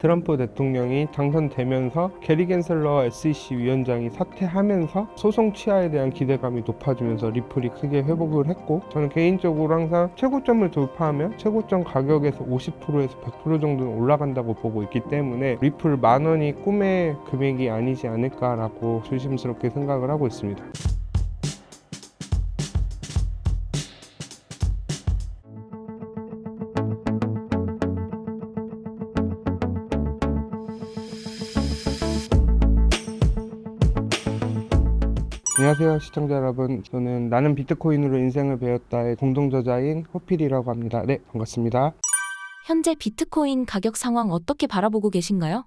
트럼프 대통령이 당선되면서 게리 겐슬러 SEC 위원장이 사퇴하면서 소송 취하에 대한 기대감이 높아지면서 리플이 크게 회복을 했고, 저는 개인적으로 항상 최고점을 돌파하면 최고점 가격에서 50%에서 100% 정도는 올라간다고 보고 있기 때문에 리플 10,000원이 꿈의 금액이 아니지 않을까라고 조심스럽게 생각을 하고 있습니다. 안녕하세요 시청자 여러분, 저는 나는 비트코인으로 인생을 배웠다의 공동저자인 호필이라고 합니다. 네, 반갑습니다. 현재 비트코인 가격 상황 어떻게 바라보고 계신가요?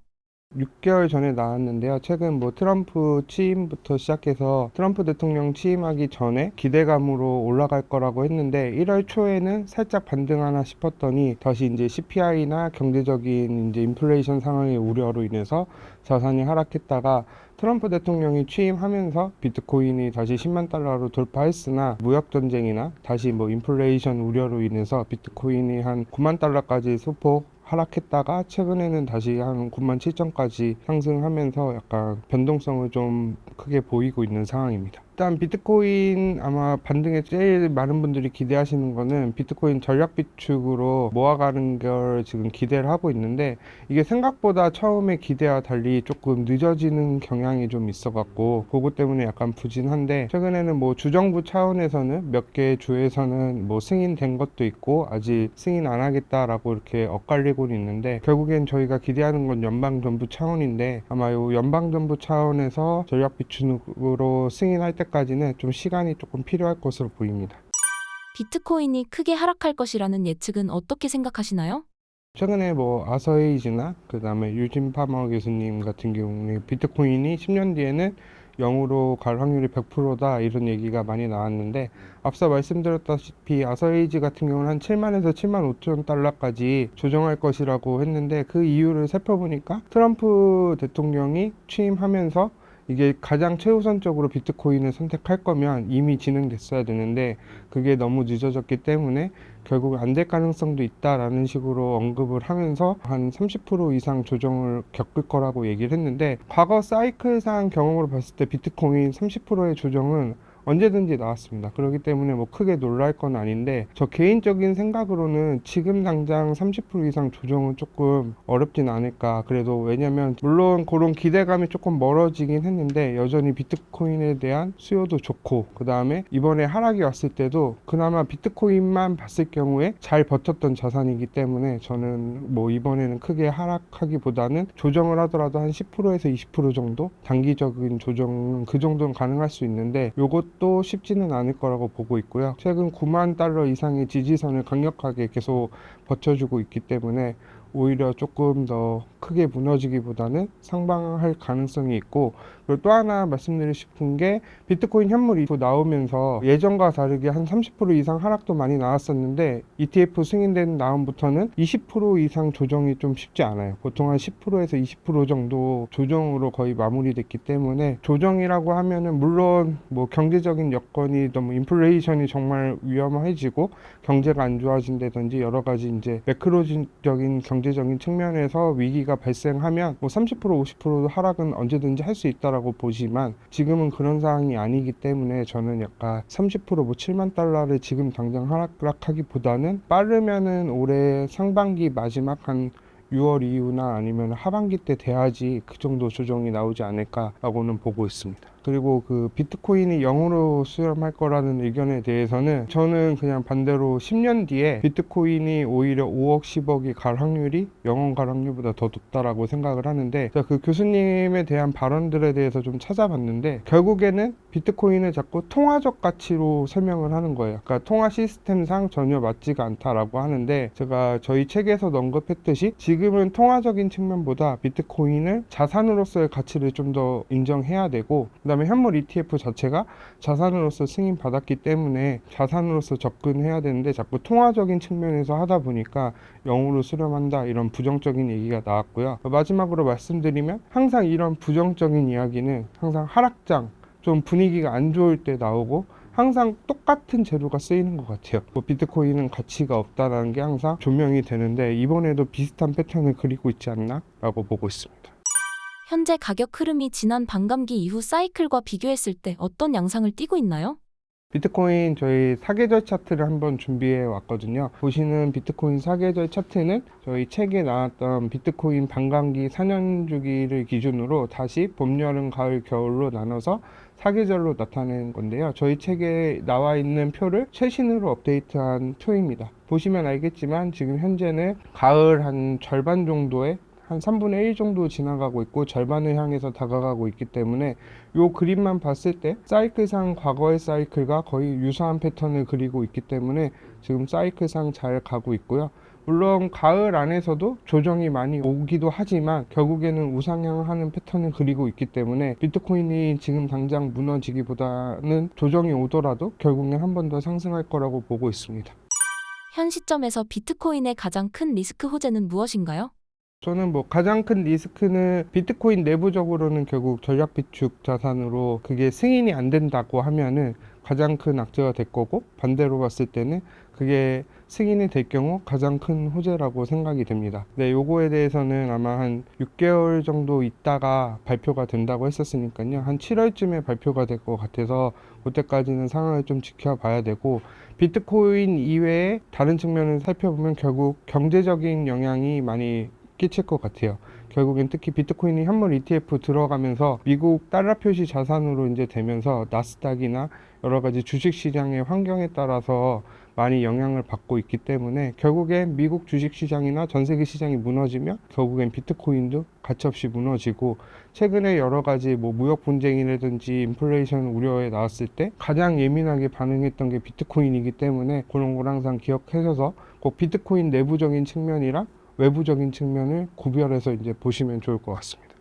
6개월 전에 나왔는데요. 최근 트럼프 취임부터 시작해서 트럼프 대통령 취임하기 전에 기대감으로 올라갈 거라고 했는데 1월 초에는 살짝 반등하나 싶었더니 다시 이제 CPI나 경제적인 이제 인플레이션 상황의 우려로 인해서 자산이 하락했다가 트럼프 대통령이 취임하면서 비트코인이 다시 10만 달러로 돌파했으나 무역 전쟁이나 다시 인플레이션 우려로 인해서 비트코인이 한 9만 달러까지 소폭 하락했다가 최근에는 다시 한 9만 7천까지 상승하면서 약간 변동성을 좀 크게 보이고 있는 상황입니다. 일단 비트코인 아마 반등에 제일 많은 분들이 기대하시는 거는 비트코인 전략 비축으로 모아가는 걸 지금 기대를 하고 있는데, 이게 생각보다 처음에 기대와 달리 조금 늦어지는 경향이 좀 있어갖고 그것 때문에 약간 부진한데, 최근에는 주정부 차원에서는 몇 개 주에서는 승인된 것도 있고 아직 승인 안 하겠다라고 이렇게 엇갈리고 있는데, 결국엔 저희가 기대하는 건 연방정부 차원인데 아마 요 연방정부 차원에서 전략 비축으로 승인할 때까지는 좀 시간이 조금 필요할 것으로 보입니다. 비트코인이 크게 하락할 것이라는 예측은 어떻게 생각하시나요? 최근에 아서에이지나 그 다음에 유진 파머 교수님 같은 경우에 비트코인이 10년 뒤에는 0으로 갈 확률이 100%다 이런 얘기가 많이 나왔는데, 앞서 말씀드렸다시피 아서에이지 같은 경우는 한 7만에서 7만 5천 달러까지 조정할 것이라고 했는데, 그 이유를 살펴보니까 트럼프 대통령이 취임하면서 이게 가장 최우선적으로 비트코인을 선택할 거면 이미 진행됐어야 되는데 그게 너무 늦어졌기 때문에 결국 안 될 가능성도 있다라는 식으로 언급을 하면서 한 30% 이상 조정을 겪을 거라고 얘기를 했는데, 과거 사이클상 경험으로 봤을 때 비트코인 30%의 조정은 언제든지 나왔습니다. 그렇기 때문에 크게 놀랄 건 아닌데, 저 개인적인 생각으로는 지금 당장 30% 이상 조정은 조금 어렵진 않을까. 그래도 왜냐면 물론 그런 기대감이 조금 멀어지긴 했는데 여전히 비트코인에 대한 수요도 좋고, 그 다음에 이번에 하락이 왔을 때도 그나마 비트코인만 봤을 경우에 잘 버텼던 자산이기 때문에 저는 이번에는 크게 하락하기보다는 조정을 하더라도 한 10%에서 20% 정도 단기적인 조정, 그 정도는 가능할 수 있는데 요것도 쉽지는 않을 거라고 보고 있고요. 최근 9만 달러 이상의 지지선을 강력하게 계속 버텨주고 있기 때문에 오히려 조금 더 크게 무너지기보다는 상방할 가능성이 있고, 그리고 또 하나 말씀드리고 싶은 게 비트코인 현물 ETF 나오면서 예전과 다르게 한 30% 이상 하락도 많이 나왔었는데 ETF 승인된 다음부터는 20% 이상 조정이 좀 쉽지 않아요. 보통 한 10%에서 20% 정도 조정으로 거의 마무리됐기 때문에, 조정이라고 하면은 물론 경제적인 여건이 너무 인플레이션이 정말 위험해지고 경제가 안 좋아진다든지 여러 가지 이제 매크로적인 경제적인 측면에서 위기가 발생하면 30% 50% 하락은 언제든지 할 수 있다라고 보지만, 지금은 그런 상황이 아니기 때문에 저는 약간 30% 7만 달러를 지금 당장 하락하기보다는 빠르면은 올해 상반기 마지막 한 6월 이후나 아니면 하반기 때 돼야지 그 정도 조정이 나오지 않을까라고는 보고 있습니다. 그리고 그 비트코인이 0으로 수렴할 거라는 의견에 대해서는 저는 그냥 반대로 10년 뒤에 비트코인이 오히려 5억 10억이 갈 확률이 0원 갈 확률보다 더 높다라고 생각을 하는데, 제가 그 교수님에 대한 발언들에 대해서 좀 찾아봤는데 결국에는 비트코인을 자꾸 통화적 가치로 설명을 하는 거예요. 그러니까 통화 시스템상 전혀 맞지가 않다라고 하는데, 제가 저희 책에서도 언급했듯이 지금은 통화적인 측면보다 비트코인을 자산으로서의 가치를 좀 더 인정해야 되고, 그다음에 현물 ETF 자체가 자산으로서 승인받았기 때문에 자산으로서 접근해야 되는데 자꾸 통화적인 측면에서 하다 보니까 0으로 수렴한다 이런 부정적인 얘기가 나왔고요. 마지막으로 말씀드리면 항상 이런 부정적인 이야기는 항상 하락장, 좀 분위기가 안 좋을 때 나오고 항상 똑같은 재료가 쓰이는 것 같아요. 뭐 비트코인은 가치가 없다라는 게 항상 조명이 되는데 이번에도 비슷한 패턴을 그리고 있지 않나 라고 보고 있습니다. 현재 가격 흐름이 지난 반감기 이후 사이클과 비교했을 때 어떤 양상을 띠고 있나요? 비트코인 저희 사계절 차트를 한번 준비해 왔거든요. 보시는 비트코인 사계절 차트는 저희 책에 나왔던 비트코인 반감기 4년 주기를 기준으로 다시 봄, 여름, 가을, 겨울로 나눠서 사계절로 나타낸 건데요. 저희 책에 나와 있는 표를 최신으로 업데이트한 표입니다. 보시면 알겠지만 지금 현재는 가을 한 절반 정도의 한 3분의 1 정도 지나가고 있고 절반을 향해서 다가가고 있기 때문에 이 그림만 봤을 때 사이클상 과거의 사이클과 거의 유사한 패턴을 그리고 있기 때문에 지금 사이클상 잘 가고 있고요. 물론 가을 안에서도 조정이 많이 오기도 하지만 결국에는 우상향하는 패턴을 그리고 있기 때문에 비트코인이 지금 당장 무너지기보다는 조정이 오더라도 결국엔 한 번 더 상승할 거라고 보고 있습니다. 현 시점에서 비트코인의 가장 큰 리스크 호재는 무엇인가요? 저는 뭐 가장 큰 리스크는 비트코인 내부적으로는 결국 전략 비축 자산으로 그게 승인이 안 된다고 하면은 가장 큰 악재가 될 거고, 반대로 봤을 때는 그게 승인이 될 경우 가장 큰 호재라고 생각이 됩니다. 네, 요거에 대해서는 아마 한 6개월 정도 있다가 발표가 된다고 했었으니까요. 한 7월쯤에 발표가 될 것 같아서 그때까지는 상황을 좀 지켜봐야 되고, 비트코인 이외에 다른 측면을 살펴보면 결국 경제적인 영향이 많이 끼칠 것 같아요. 결국엔 특히 비트코인이 현물 ETF 들어가면서 미국 달러 표시 자산으로 이제 되면서 나스닥이나 여러 가지 주식 시장의 환경에 따라서 많이 영향을 받고 있기 때문에 결국엔 미국 주식 시장이나 전 세계 시장이 무너지면 결국엔 비트코인도 가차없이 무너지고, 최근에 여러 가지 뭐 무역 분쟁이라든지 인플레이션 우려에 나왔을 때 가장 예민하게 반응했던 게 비트코인이기 때문에 그런 걸 항상 기억하셔서 꼭 비트코인 내부적인 측면이랑 외부적인 측면을 구별해서 이제 보시면 좋을 것 같습니다.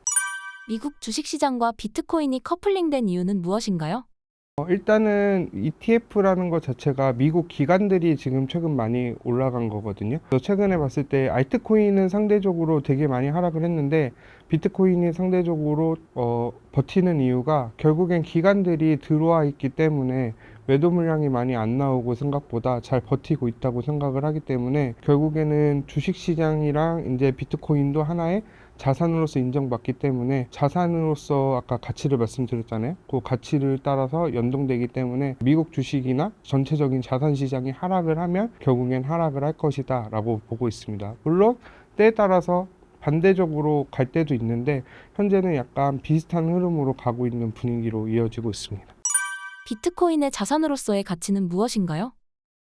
미국 주식시장과 비트코인이 커플링된 이유는 무엇인가요? 일단은 ETF라는 것 자체가 미국 기관들이 지금 최근 많이 올라간 거거든요. 그래서 최근에 봤을 때 알트코인은 상대적으로 되게 많이 하락을 했는데 비트코인이 상대적으로 버티는 이유가 결국엔 기관들이 들어와 있기 때문에 매도 물량이 많이 안 나오고 생각보다 잘 버티고 있다고 생각을 하기 때문에 결국에는 주식시장이랑 이제 비트코인도 하나의 자산으로서 인정받기 때문에 자산으로서 아까 가치를 말씀드렸잖아요. 그 가치를 따라서 연동되기 때문에 미국 주식이나 전체적인 자산 시장이 하락을 하면 결국엔 하락을 할 것이다 라고 보고 있습니다. 물론 때에 따라서 반대적으로 갈 때도 있는데 현재는 약간 비슷한 흐름으로 가고 있는 분위기로 이어지고 있습니다. 비트코인의 자산으로서의 가치는 무엇인가요?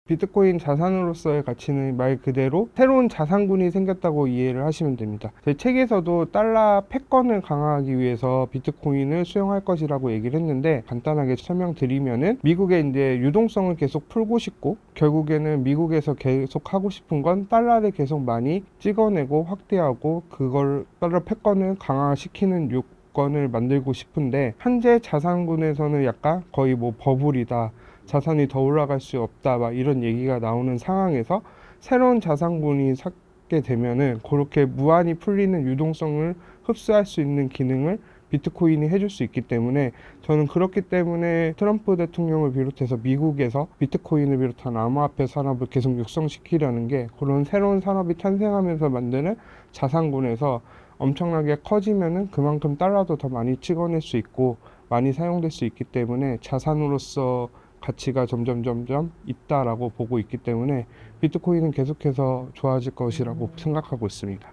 비트코인 자산으로서의 가치는 말 그대로 새로운 자산군이 생겼다고 이해를 하시면 됩니다. 제 책에서도 달러 패권을 강화하기 위해서 비트코인을 수용할 것이라고 얘기를 했는데, 간단하게 설명드리면은 미국의 이제 유동성을 계속 풀고 싶고 결국에는 미국에서 계속 하고 싶은 건 달러를 계속 많이 찍어내고 확대하고 그걸 달러 패권을 강화시키는 요건을 만들고 싶은데, 현재 자산군에서는 약간 거의 뭐 버블이다, 자산이 더 올라갈 수 없다, 막 이런 얘기가 나오는 상황에서 새로운 자산군이 찾게 되면은 그렇게 무한히 풀리는 유동성을 흡수할 수 있는 기능을 비트코인이 해줄 수 있기 때문에, 저는 그렇기 때문에 트럼프 대통령을 비롯해서 미국에서 비트코인을 비롯한 암호화폐 산업을 계속 육성시키려는 게, 그런 새로운 산업이 탄생하면서 만드는 자산군에서 엄청나게 커지면은 그만큼 달러도 더 많이 찍어낼 수 있고 많이 사용될 수 있기 때문에 자산으로서 가치가 점점 있다라고 보고 있기 때문에 비트코인은 계속해서 좋아질 것이라고 생각하고 있습니다.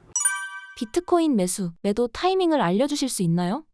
비트코인 매수, 매도 타이밍을 알려주실 수 있나요?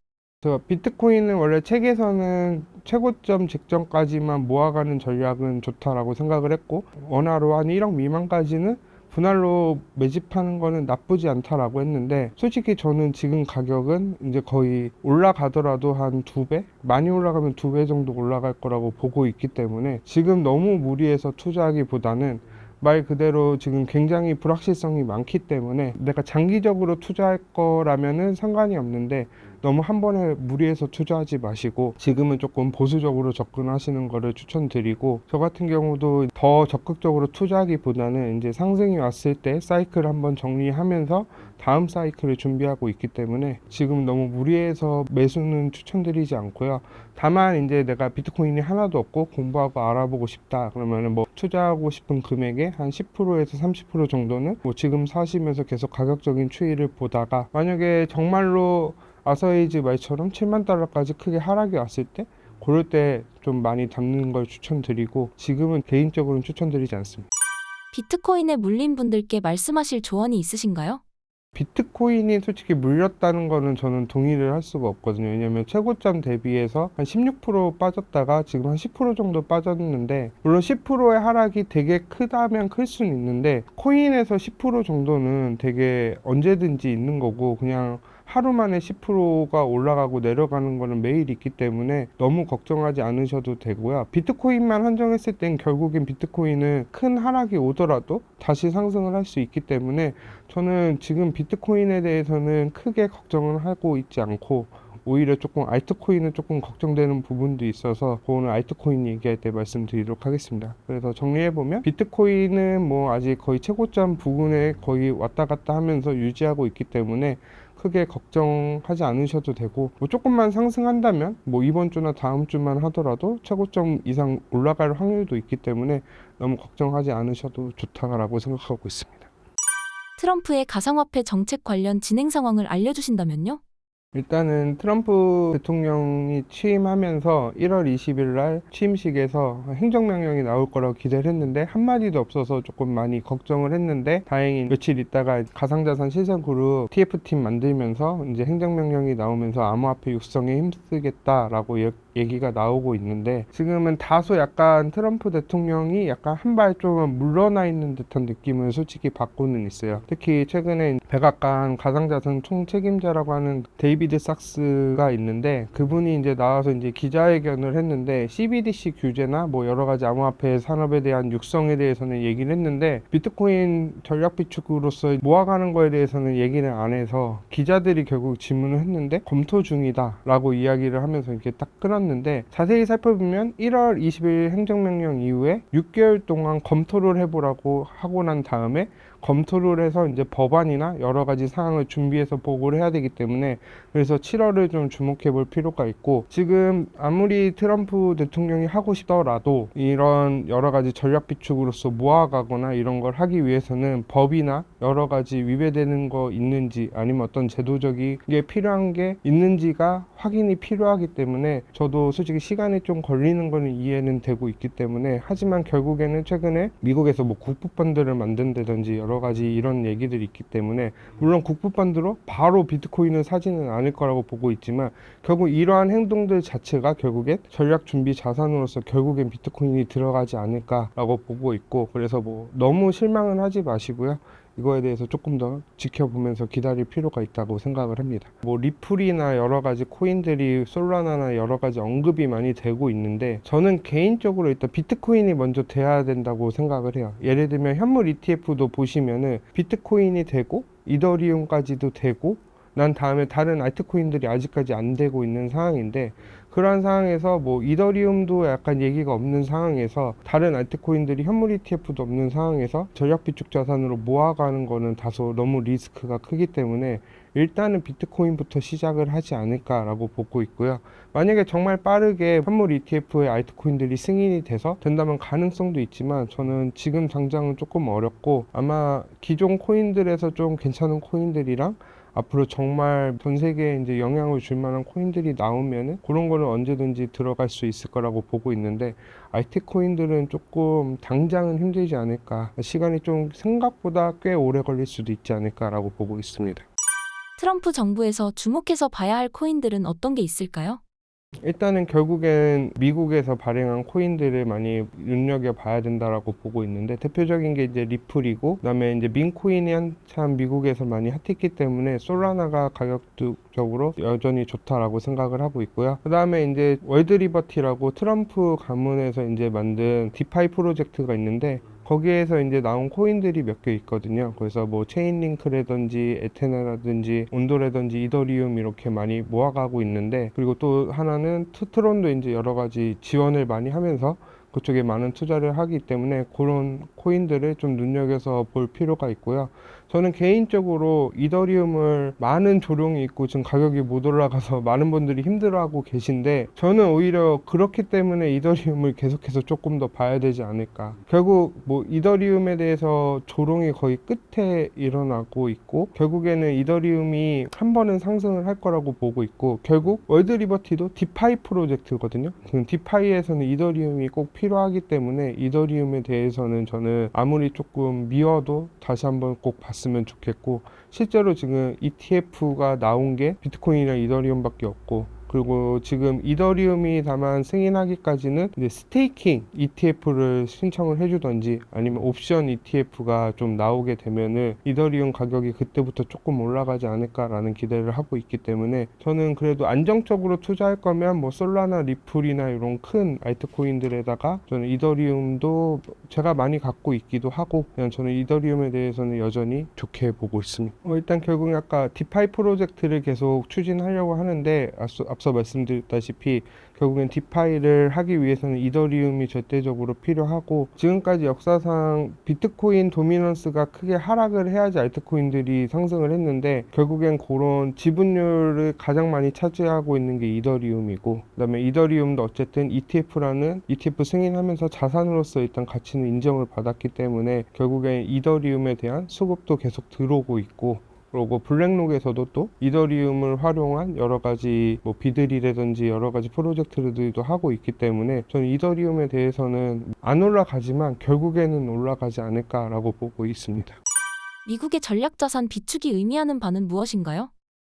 비트코인은 원래 책에서는 최고점 직전까지만 모아가는 전략은 좋다라고 생각을 했고, 원화로 한 1억 미만까지는 분할로 매집하는 거는 나쁘지 않다라고 했는데, 솔직히 저는 지금 가격은 이제 거의 올라가더라도 한 2배? 많이 올라가면 2배 정도 올라갈 거라고 보고 있기 때문에 지금 너무 무리해서 투자하기보다는 말 그대로 지금 굉장히 불확실성이 많기 때문에 내가 장기적으로 투자할 거라면은 상관이 없는데 너무 한 번에 무리해서 투자하지 마시고 지금은 조금 보수적으로 접근하시는 거를 추천드리고, 저 같은 경우도 더 적극적으로 투자하기보다는 이제 상승이 왔을 때 사이클 한번 정리하면서 다음 사이클을 준비하고 있기 때문에 지금 너무 무리해서 매수는 추천드리지 않고요. 다만 이제 내가 비트코인이 하나도 없고 공부하고 알아보고 싶다 그러면은 뭐 투자하고 싶은 금액의 한 10%에서 30% 정도는 뭐 지금 사시면서 계속 가격적인 추이를 보다가, 만약에 정말로 아서에이즈 말처럼 7만 달러까지 크게 하락이 왔을 때 그럴 때 좀 많이 담는 걸 추천드리고, 지금은 개인적으로는 추천드리지 않습니다. 비트코인에 물린 분들께 말씀하실 조언이 있으신가요? 비트코인이 솔직히 물렸다는 거는 저는 동의를 할 수가 없거든요. 왜냐면 최고점 대비해서 한 16% 빠졌다가 지금 한 10% 정도 빠졌는데, 물론 10%의 하락이 되게 크다면 클 수는 있는데, 코인에서 10% 정도는 되게 언제든지 있는 거고, 그냥 하루 만에 10%가 올라가고 내려가는 거는 매일 있기 때문에 너무 걱정하지 않으셔도 되고요. 비트코인만 한정했을 땐 결국엔 비트코인은 큰 하락이 오더라도 다시 상승을 할 수 있기 때문에 저는 지금 비트코인에 대해서는 크게 걱정을 하고 있지 않고, 오히려 조금 알트코인은 조금 걱정되는 부분도 있어서 오늘 알트코인 얘기할 때 말씀드리도록 하겠습니다. 그래서 정리해보면 비트코인은 뭐 아직 거의 최고점 부근에 거의 왔다 갔다 하면서 유지하고 있기 때문에 크게 걱정하지 않으셔도 되고, 뭐 조금만 상승한다면 뭐 이번 주나 다음 주만 하더라도 최고점 이상 올라갈 확률도 있기 때문에 너무 걱정하지 않으셔도 좋다라고 생각하고 있습니다. 트럼프의 가상화폐 정책 관련 진행 상황을 알려주신다면요? 일단은 트럼프 대통령이 취임하면서 1월 20일 날 취임식에서 행정명령이 나올 거라고 기대를 했는데 한마디도 없어서 조금 많이 걱정을 했는데, 다행히 며칠 있다가 가상자산 실생그룹 TF팀 만들면서 이제 행정명령이 나오면서 암호화폐 육성에 힘쓰겠다라고 얘기가 나오고 있는데, 지금은 다소 약간 트럼프 대통령이 약간 한 발 좀 물러나 있는 듯한 느낌을 솔직히 받고는 있어요. 특히 최근에 백악관 가상자산 총책임자라고 하는 데이비드 sak스가 있는데, 그분이 이제 나와서 이제 기자회견을 했는데 CBDC 규제나 뭐 여러 가지 암호화폐 산업에 대한 육성에 대해서는 얘기를 했는데, 비트코인 전략 비축으로서 모아가는 거에 대해서는 얘기를 안 해서 기자들이 결국 질문을 했는데 검토 중이다라고 이야기를 하면서 이렇게 딱 끊었는데, 자세히 살펴보면 1월 20일 행정명령 이후에 6개월 동안 검토를 해보라고 하고 난 다음에 검토를 해서 이제 법안이나 여러 가지 사항을 준비해서 보고를 해야 되기 때문에, 그래서 7월을 좀 주목해 볼 필요가 있고, 지금 아무리 트럼프 대통령이 하고 싶더라도 이런 여러 가지 전략 비축으로서 모아가거나 이런 걸 하기 위해서는 법이나 여러 가지 위배되는 거 있는지, 아니면 어떤 제도적인 게 필요한 게 있는지가 확인이 필요하기 때문에, 저도 솔직히 시간이 좀 걸리는 거는 이해는 되고 있기 때문에, 하지만 결국에는 최근에 미국에서 뭐 국부펀드를 만든다든지 여러 가지 이런 얘기들이 있기 때문에, 물론 국부펀드로 바로 비트코인을 사지는 않을 거라고 보고 있지만, 결국 이러한 행동들 자체가 결국엔 전략 준비 자산으로서 결국엔 비트코인이 들어가지 않을까라고 보고 있고, 그래서 뭐 너무 실망은 하지 마시고요. 이거에 대해서 조금 더 지켜보면서 기다릴 필요가 있다고 생각을 합니다. 뭐 리플이나 여러 가지 코인들이 솔라나나 여러 가지 언급이 많이 되고 있는데, 저는 개인적으로 일단 비트코인이 먼저 돼야 된다고 생각을 해요. 예를 들면 현물 ETF도 보시면은 비트코인이 되고 이더리움까지도 되고 난 다음에 다른 알트코인들이 아직까지 안 되고 있는 상황인데, 그러한 상황에서 뭐 이더리움도 약간 얘기가 없는 상황에서 다른 알트코인들이 현물 ETF도 없는 상황에서 전략 비축 자산으로 모아가는 거는 다소 너무 리스크가 크기 때문에 일단은 비트코인부터 시작을 하지 않을까라고 보고 있고요. 만약에 정말 빠르게 현물 ETF의 알트코인들이 승인이 돼서 된다면 가능성도 있지만, 저는 지금 당장은 조금 어렵고, 아마 기존 코인들에서 좀 괜찮은 코인들이랑 앞으로 정말 전 세계에 이제 영향을 줄 만한 코인들이 나오면은 그런 거는 언제든지 들어갈 수 있을 거라고 보고 있는데, IT 코인들은 조금 당장은 힘들지 않을까, 시간이 좀 생각보다 꽤 오래 걸릴 수도 있지 않을까라고 보고 있습니다. 트럼프 정부에서 주목해서 봐야 할 코인들은 어떤 게 있을까요? 일단은 결국엔 미국에서 발행한 코인들을 많이 눈여겨봐야 된다라고 보고 있는데, 대표적인 게 이제 리플이고, 그다음에 이제 민코인이 한참 미국에서 많이 핫했기 때문에 솔라나가 가격적으로 여전히 좋다라고 생각을 하고 있고요. 그다음에 이제 월드리버티라고 트럼프 가문에서 이제 만든 디파이 프로젝트가 있는데, 거기에서 이제 나온 코인들이 몇 개 있거든요. 그래서 뭐 체인링크라든지 에테나라든지 온도라든지 이더리움 이렇게 많이 모아가고 있는데, 그리고 또 하나는 트론도 이제 여러 가지 지원을 많이 하면서 그쪽에 많은 투자를 하기 때문에 그런 코인들을 좀 눈여겨서 볼 필요가 있고요. 저는 개인적으로 이더리움을 많은 조롱이 있고 지금 가격이 못 올라가서 많은 분들이 힘들어하고 계신데, 저는 오히려 그렇기 때문에 이더리움을 계속해서 조금 더 봐야 되지 않을까. 결국 뭐 이더리움에 대해서 조롱이 거의 끝에 일어나고 있고, 결국에는 이더리움이 한 번은 상승을 할 거라고 보고 있고, 결국 월드 리버티도 디파이 프로젝트거든요. 디파이에서는 이더리움이 꼭 필요하기 때문에 이더리움에 대해서는 저는 아무리 조금 미워도 다시 한번 꼭 봤으면 좋겠고, 실제로 지금 ETF가 나온 게 비트코인이랑 이더리움밖에 없고, 그리고 지금 이더리움이 다만 승인하기까지는 이제 스테이킹 ETF를 신청을 해주던지 아니면 옵션 ETF가 좀 나오게 되면은 이더리움 가격이 그때부터 조금 올라가지 않을까라는 기대를 하고 있기 때문에, 저는 그래도 안정적으로 투자할 거면 뭐 솔라나 리플이나 이런 큰 알트코인들에다가 저는 이더리움도 제가 많이 갖고 있기도 하고, 그냥 저는 이더리움에 대해서는 여전히 좋게 보고 있습니다. 일단 결국 아까 디파이 프로젝트를 계속 추진하려고 하는데, 앞서 말씀드렸다시피 결국엔 디파이를 하기 위해서는 이더리움이 절대적으로 필요하고, 지금까지 역사상 비트코인 도미넌스가 크게 하락을 해야지 알트코인들이 상승을 했는데, 결국엔 그런 지분율을 가장 많이 차지하고 있는 게 이더리움이고, 그다음에 이더리움도 어쨌든 ETF라는 ETF 승인하면서 자산으로서 일단 가치는 인정을 받았기 때문에 결국엔 이더리움에 대한 수급도 계속 들어오고 있고, 그리고 블랙록에서도 또 이더리움을 활용한 여러 가지 뭐 비들이라든지 여러 가지 프로젝트들도 하고 있기 때문에 저는 이더리움에 대해서는 안 올라가지만 결국에는 올라가지 않을까라고 보고 있습니다. 미국의 전략자산 비축이 의미하는 바는 무엇인가요?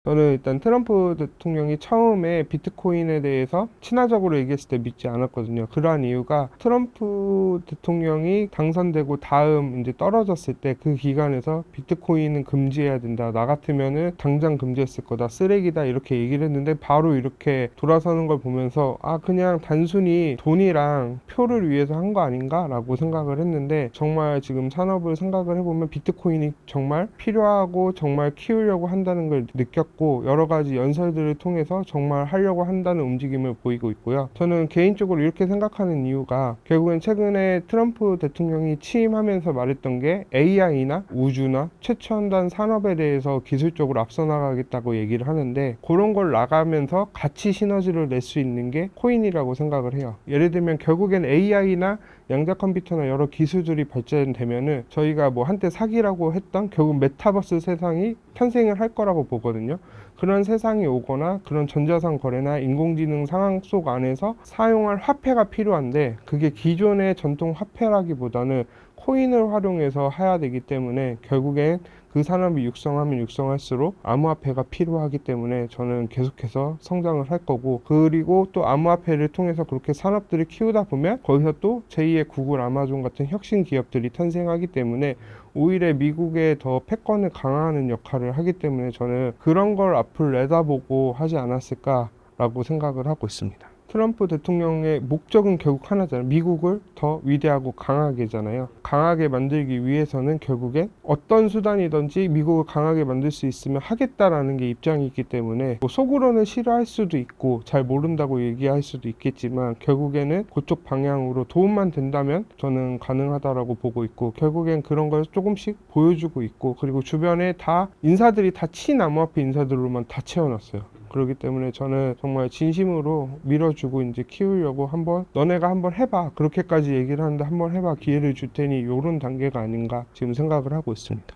저는 일단 트럼프 대통령이 처음에 비트코인에 대해서 친화적으로 얘기했을 때 믿지 않았거든요. 그러한 이유가 트럼프 대통령이 당선되고 다음 이제 떨어졌을 때 그 기간에서 비트코인은 금지해야 된다. 나 같으면은 당장 금지했을 거다. 쓰레기다. 이렇게 얘기를 했는데 바로 이렇게 돌아서는 걸 보면서 그냥 단순히 돈이랑 표를 위해서 한 거 아닌가라고 생각을 했는데, 정말 지금 산업을 생각을 해보면 비트코인이 정말 필요하고 정말 키우려고 한다는 걸 느꼈고, 여러 가지 연설들을 통해서 정말 하려고 한다는 움직임을 보이고 있고요. 저는 개인적으로 이렇게 생각하는 이유가, 결국엔 최근에 트럼프 대통령이 취임하면서 말했던 게 AI나 우주나 최첨단 산업에 대해서 기술적으로 앞서 나가겠다고 얘기를 하는데, 그런 걸 나가면서 같이 시너지를 낼 수 있는 게 코인이라고 생각을 해요. 예를 들면 결국엔 AI나 양자 컴퓨터나 여러 기술들이 발전되면은 저희가 뭐 한때 사기라고 했던 결국 메타버스 세상이 탄생을 할 거라고 보거든요. 그런 세상이 오거나 그런 전자상 거래나 인공지능 상황 속 안에서 사용할 화폐가 필요한데, 그게 기존의 전통 화폐라기보다는 코인을 활용해서 해야 되기 때문에 결국엔 그 산업이 육성하면 육성할수록 암호화폐가 필요하기 때문에 저는 계속해서 성장을 할 거고, 그리고 또 암호화폐를 통해서 그렇게 산업들을 키우다 보면 거기서 또 제2의 구글, 아마존 같은 혁신 기업들이 탄생하기 때문에 오히려 미국의 더 패권을 강화하는 역할을 하기 때문에 저는 그런 걸 앞을 내다보고 하지 않았을까라고 생각을 하고 있습니다. 트럼프 대통령의 목적은 결국 하나잖아요. 미국을 더 위대하고 강하게잖아요. 강하게 만들기 위해서는 결국엔 어떤 수단이든지 미국을 강하게 만들 수 있으면 하겠다라는 게 입장이 있기 때문에, 뭐 속으로는 싫어할 수도 있고 잘 모른다고 얘기할 수도 있겠지만 결국에는 그쪽 방향으로 도움만 된다면 저는 가능하다라고 보고 있고, 결국엔 그런 걸 조금씩 보여주고 있고, 그리고 주변에 다 인사들이 다 친암호화폐 인사들로만 다 채워놨어요. 그렇기 때문에 저는 정말 진심으로 밀어주고 이제 키우려고, 너네가 한번 해봐, 그렇게까지 얘기를 하는데 한번 해봐, 기회를 줄 테니, 요런 단계가 아닌가 지금 생각을 하고 있습니다.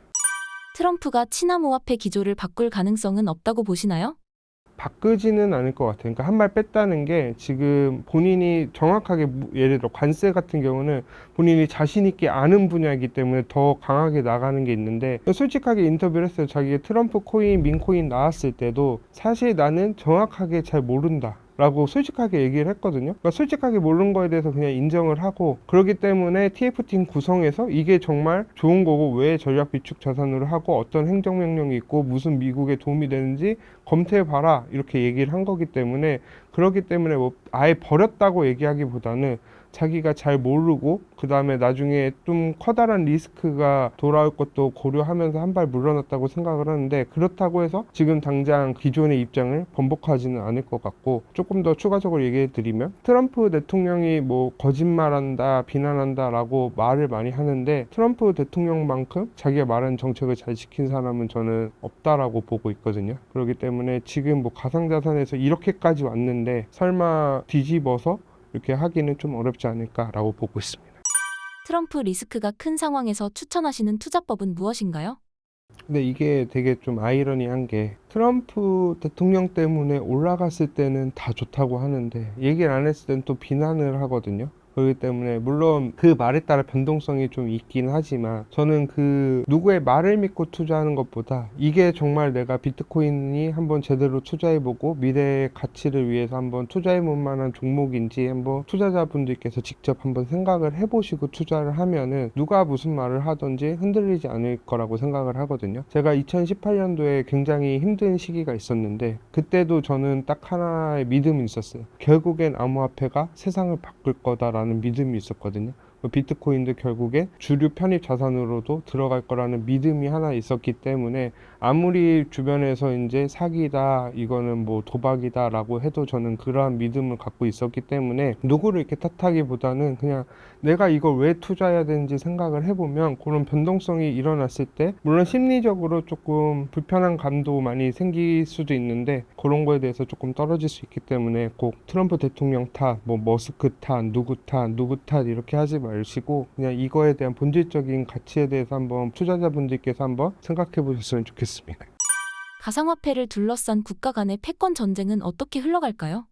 트럼프가 친암호화폐 기조를 바꿀 가능성은 없다고 보시나요? 바꾸지는 않을 것 같아요. 그러니까 한 발 뺐다는 게, 지금 본인이 정확하게 예를 들어 관세 같은 경우는 본인이 자신 있게 아는 분야이기 때문에 더 강하게 나가는 게 있는데, 솔직하게 인터뷰를 했어요. 자기가 트럼프 코인, 민코인 나왔을 때도 사실 나는 정확하게 잘 모른다 라고 솔직하게 얘기를 했거든요. 그러니까 솔직하게 모르는 거에 대해서 그냥 인정을 하고, 그렇기 때문에 TF팀 구성에서 이게 정말 좋은 거고 왜 전략 비축 자산으로 하고 어떤 행정명령이 있고 무슨 미국에 도움이 되는지 검토해봐라 이렇게 얘기를 한 거기 때문에, 그렇기 때문에 뭐 아예 버렸다고 얘기하기보다는 자기가 잘 모르고 그 다음에 나중에 좀 커다란 리스크가 돌아올 것도 고려하면서 한 발 물러났다고 생각을 하는데, 그렇다고 해서 지금 당장 기존의 입장을 번복하지는 않을 것 같고, 조금 더 추가적으로 얘기해 드리면 트럼프 대통령이 뭐 거짓말한다, 비난한다 라고 말을 많이 하는데, 트럼프 대통령만큼 자기가 말한 정책을 잘 지킨 사람은 저는 없다라고 보고 있거든요. 그렇기 때문에 지금 뭐 가상자산에서 이렇게까지 왔는데 설마 뒤집어서 이렇게 하기는 좀 어렵지 않을까라고 보고 있습니다. 트럼프 리스크가 큰 상황에서 추천하시는 투자법은 무엇인가요? 근데 이게 되게 좀 아이러니한 게, 트럼프 대통령 때문에 올라갔을 때는 다 좋다고 하는데 얘기를 안 했을 때는 또 비난을 하거든요. 그렇기 때문에 물론 그 말에 따라 변동성이 좀 있긴 하지만, 저는 그 누구의 말을 믿고 투자하는 것보다 이게 정말 내가 비트코인이 한번 제대로 투자해보고 미래의 가치를 위해서 한번 투자해볼 만한 종목인지 한번 투자자분들께서 직접 한번 생각을 해보시고 투자를 하면은 누가 무슨 말을 하든지 흔들리지 않을 거라고 생각을 하거든요. 제가 2018년도에 굉장히 힘든 시기가 있었는데 그때도 저는 딱 하나의 믿음이 있었어요. 결국엔 암호화폐가 세상을 바꿀 거다라는 믿음이 있었거든요. 비트코인도 결국에 주류 편입 자산으로도 들어갈 거라는 믿음이 하나 있었기 때문에, 아무리 주변에서 이제 사기다, 이거는 뭐 도박이다 라고 해도 저는 그러한 믿음을 갖고 있었기 때문에 누구를 이렇게 탓하기보다는 그냥 내가 이걸 왜 투자해야 되는지 생각을 해보면, 그런 변동성이 일어났을 때 물론 심리적으로 조금 불편한 감도 많이 생길 수도 있는데, 그런 거에 대해서 조금 떨어질 수 있기 때문에 꼭 트럼프 대통령 탓, 뭐 머스크 탓, 누구 탓 이렇게 하지 마시고 그냥 이거에 대한 본질적인 가치에 대해서 한번 투자자분들께서 한번 생각해 보셨으면 좋겠습니다. 가상화폐를 둘러싼 국가 간의 패권 전쟁은 어떻게 흘러갈까요?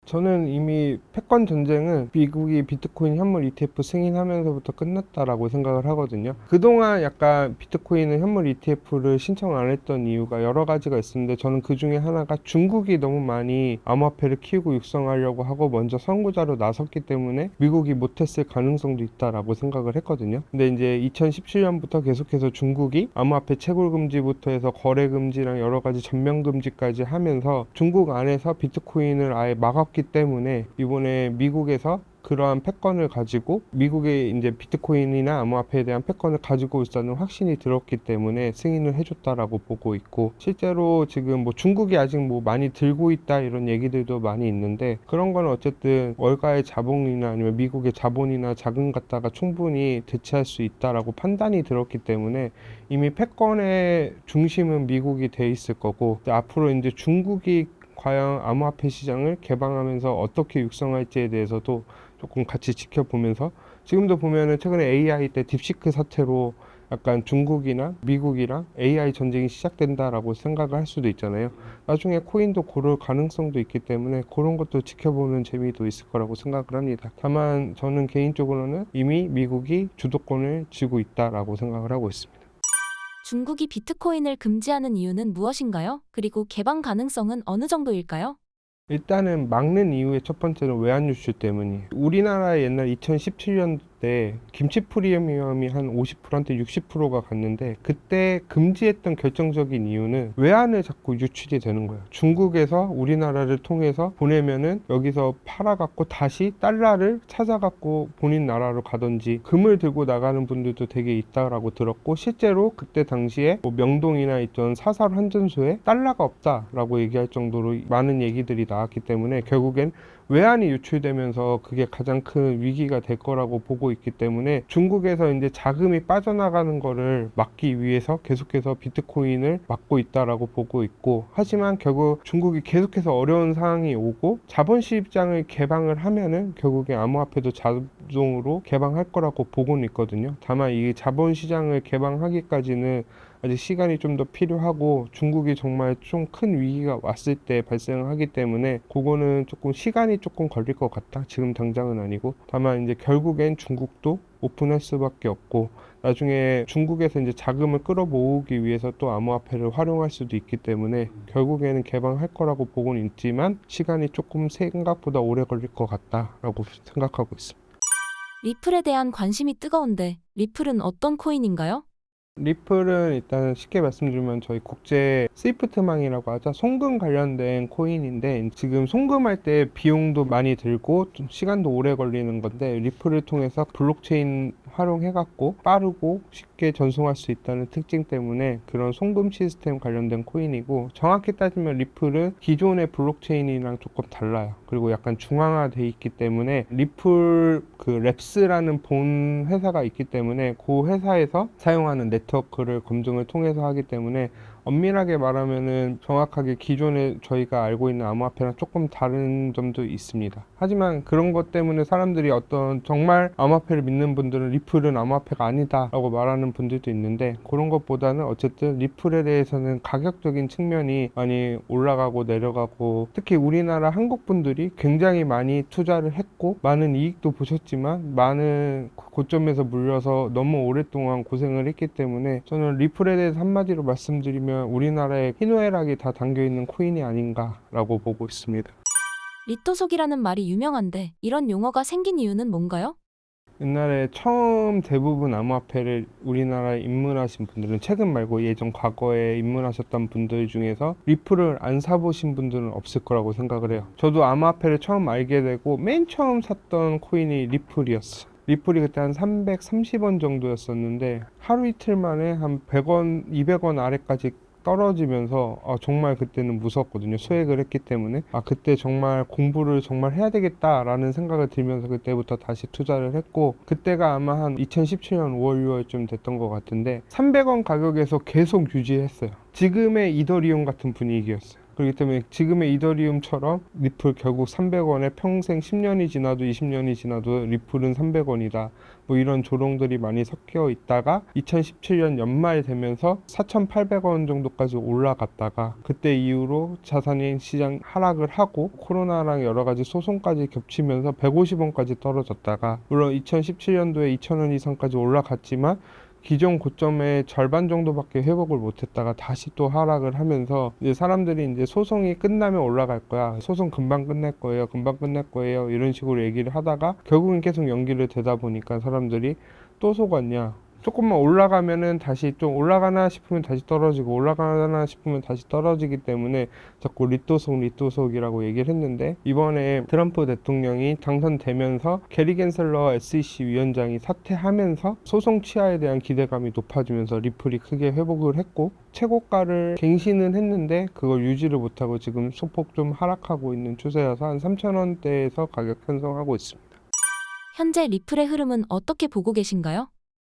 저는 이미 패권 전쟁은 미국이 비트코인 현물 ETF 승인하면서부터 끝났다라고 생각을 하거든요. 그동안 약간 비트코인은 현물 ETF를 신청 안 했던 이유가 여러 가지가 있었는데, 저는 그 중에 하나가 중국이 너무 많이 암호화폐를 키우고 육성하려고 하고 먼저 선구자로 나섰기 때문에 미국이 못했을 가능성도 있다라고 생각을 했거든요. 근데 이제 2017년부터 계속해서 중국이 암호화폐 채굴 금지부터 해서 거래 금지랑 여러 가지 전면 금지까지 하면서 중국 안에서 비트코인을 아예 막았기 때문에 이번에 미국에서 그러한 패권을 가지고 미국의 이제 비트코인이나 암호화폐에 대한 패권을 가지고 있다는 확신이 들었기 때문에 승인을 해줬다라고 보고 있고, 실제로 지금 뭐 중국이 아직 뭐 많이 들고 있다 이런 얘기들도 많이 있는데, 그런 거는 어쨌든 월가의 자본이나 아니면 미국의 자본이나 자금 갖다가 충분히 대체할 수 있다라고 판단이 들었기 때문에 이미 패권의 중심은 미국이 돼 있을 거고, 앞으로 이제 중국이 과연 암호화폐 시장을 개방하면서 어떻게 육성할지에 대해서도 조금 같이 지켜보면서, 지금도 보면은 최근에 AI 때 딥시크 사태로 약간 중국이나 미국이랑 AI 전쟁이 시작된다라고 생각을 할 수도 있잖아요. 나중에 코인도 그럴 가능성도 있기 때문에 그런 것도 지켜보는 재미도 있을 거라고 생각을 합니다. 다만 저는 개인적으로는 이미 미국이 주도권을 쥐고 있다라고 생각을 하고 있습니다. 중국이 비트코인을 금지하는 이유는 무엇인가요? 그리고 개방 가능성은 어느 정도일까요? 일단은 막는 이유의 첫 번째는 외환 유출 때문이에요. 우리나라의 옛날 2017년 때 김치 프리미엄이 한 50%한테 60%가 갔는데, 그때 금지했던 결정적인 이유는 외환을 자꾸 유출이 되는 거예요. 중국에서 우리나라를 통해서 보내면은 여기서 팔아갖고 다시 달러를 찾아갖고 본인 나라로 가든지 금을 들고 나가는 분들도 되게 있다라고 들었고, 실제로 그때 당시에 뭐 명동이나 있던 사설 환전소에 달러가 없다라고 얘기할 정도로 많은 얘기들이 나왔기 때문에 결국엔 외환이 유출되면서 그게 가장 큰 위기가 될 거라고 보고 있기 때문에, 중국에서 이제 자금이 빠져나가는 거를 막기 위해서 계속해서 비트코인을 막고 있다라고 보고 있고, 하지만 결국 중국이 계속해서 어려운 상황이 오고 자본시장을 개방을 하면은 결국에 암호화폐도 자동으로 개방할 거라고 보고는 있거든요. 다만 이 자본시장을 개방하기까지는 아직 시간이 좀 더 필요하고, 중국이 정말 좀 큰 위기가 왔을 때 발생하기 때문에 그거는 조금 시간이 조금 걸릴 것 같다. 지금 당장은 아니고. 다만 이제 결국엔 중국도 오픈할 수밖에 없고, 나중에 중국에서 이제 자금을 끌어모으기 위해서 또 암호화폐를 활용할 수도 있기 때문에 결국에는 개방할 거라고 보고는 있지만 시간이 조금 생각보다 오래 걸릴 것 같다라고 생각하고 있습니다. 리플에 대한 관심이 뜨거운데 리플은 어떤 코인인가요? 리플은 일단 쉽게 말씀드리면 저희 국제 스위프트망이라고 하죠. 송금 관련된 코인인데 지금 송금할 때 비용도 많이 들고 좀 시간도 오래 걸리는 건데 리플을 통해서 블록체인 활용해갖고 빠르고 쉽게 전송할 수 있다는 특징 때문에 그런 송금 시스템 관련된 코인이고, 정확히 따지면 리플은 기존의 블록체인이랑 조금 달라요. 그리고 약간 중앙화돼 있기 때문에 리플 그 랩스라는 본 회사가 있기 때문에 그 회사에서 사용하는 네트워크를 검증을 통해서 하기 때문에 엄밀하게 말하면은 정확하게 기존에 저희가 알고 있는 암호화폐랑 조금 다른 점도 있습니다. 하지만 그런 것 때문에 사람들이 어떤 정말 암호화폐를 믿는 분들은 리플은 암호화폐가 아니다 라고 말하는 분들도 있는데, 그런 것보다는 어쨌든 리플에 대해서는 가격적인 측면이 많이 올라가고 내려가고, 특히 우리나라 한국 분들이 굉장히 많이 투자를 했고 많은 이익도 보셨지만 많은 고점에서 물려서 너무 오랫동안 고생을 했기 때문에 저는 리플에 대해서 한마디로 말씀드리면 우리나라에 희노애락이 다 담겨있는 코인이 아닌가라고 보고 있습니다. 리또속이라는 말이 유명한데 이런 용어가 생긴 이유는 뭔가요? 옛날에 처음 대부분 암호화폐를 우리나라에 입문하신 분들은, 최근 말고 예전 과거에 입문하셨던 분들 중에서 리플을 안 사보신 분들은 없을 거라고 생각을 해요. 저도 암호화폐를 처음 알게 되고 맨 처음 샀던 코인이 리플이었어요. 리플이 그때 한 330원 정도였었는데 하루 이틀 만에 한 100원, 200원 아래까지 떨어지면서 정말 그때는 무서웠거든요. 수익을 했기 때문에 그때 정말 공부를 정말 해야 되겠다라는 생각을 들면서 그때부터 다시 투자를 했고, 그때가 아마 한 2017년 5월 6월쯤 됐던 것 같은데 300원 가격에서 계속 유지했어요. 지금의 이더리움 같은 분위기였어요. 그렇기 때문에 지금의 이더리움처럼 리플 결국 300원에 평생 10년이 지나도 20년이 지나도 리플은 300원이다. 뭐 이런 조롱들이 많이 섞여 있다가 2017년 연말 되면서 4,800원 정도까지 올라갔다가 그때 이후로 자산이 시장 하락을 하고 코로나랑 여러 가지 소송까지 겹치면서 150원까지 떨어졌다가, 물론 2017년도에 2,000원 이상까지 올라갔지만 기존 고점의 절반 정도밖에 회복을 못했다가 다시 또 하락을 하면서 이제 사람들이 이제 소송이 끝나면 올라갈 거야, 소송 금방 끝낼 거예요, 금방 끝낼 거예요, 이런 식으로 얘기를 하다가 결국은 계속 연기를 되다 보니까 사람들이 또 속았냐, 조금만 올라가면은 다시 좀 올라가나 싶으면 다시 떨어지고 올라가나 싶으면 다시 떨어지기 때문에 자꾸 리또속이라고 얘기를 했는데, 이번에 트럼프 대통령이 당선되면서 게리 겐슬러 SEC 위원장이 사퇴하면서 소송 취하에 대한 기대감이 높아지면서 리플이 크게 회복을 했고 최고가를 갱신은 했는데 그걸 유지를 못하고 지금 소폭 좀 하락하고 있는 추세여서 한 3,000원대에서 가격 편성하고 있습니다. 현재 리플의 흐름은 어떻게 보고 계신가요?